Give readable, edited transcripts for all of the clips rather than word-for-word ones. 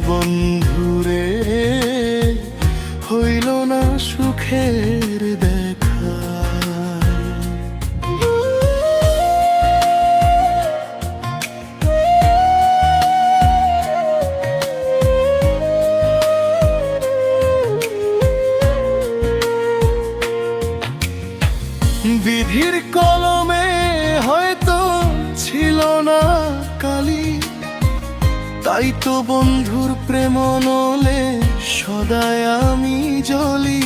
বন্ধুরে, হইল না সুখের দেখা। বিধির কলমে হয়তো ছিল না কালি, তাই তো বন্ধুর প্রেম নলে সদাই আমি জ্বলি।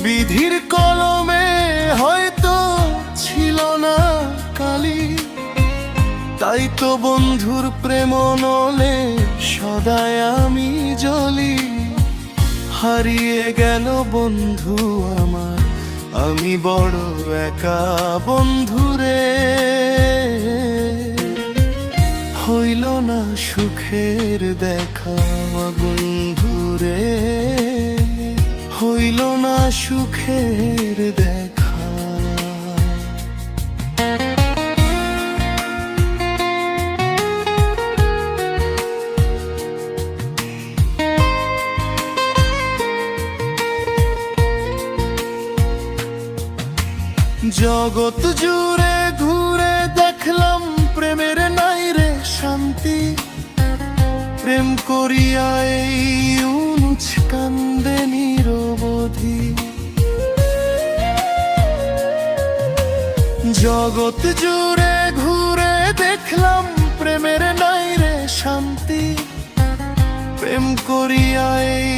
বিধির কলমে হয়তো ছিল না কালি, তাই তো বন্ধুর প্রেম নলে সদাই আমি জ্বলি। হারিয়ে গেল বন্ধু আমার, আমি বড় একা বন্ধুরে, হইল না সুখের দেখা বন্ধুরে, হইল না সুখের দেখা। জগৎ জুড়ে ঘুরে দেখলাম প্রেমের নাই রে শান্তি, প্রেম করিয়া এই অনুজ কান্দে নিরবধি। জগৎ জুড়ে ঘুরে দেখলাম প্রেমের নাই রে শান্তি, প্রেম করিয়া এই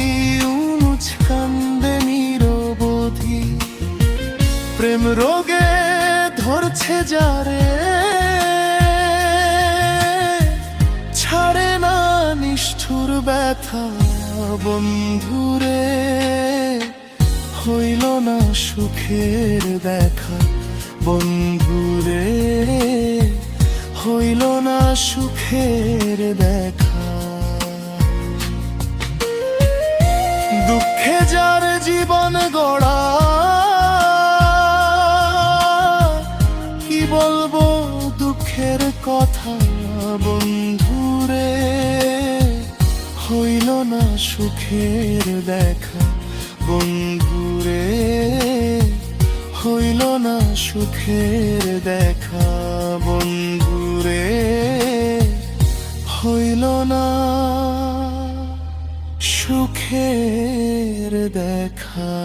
অনুজ কান্দে নিরবধি। প্রেম রোগে ধরছে যারে, ছাড়ে না নিষ্ঠুর ব্যথা বন্ধুরে, হইল না সুখের দেখা বন্ধুরে, হইল না সুখের দেখা। দুঃখে যার জীবন গড়া, বলবো দুঃখের কথা বন্ধুরে, হইল না সুখের দেখা বন্ধুরে, হইল না সুখের দেখা বন্ধুরে, হইল না সুখের দেখা।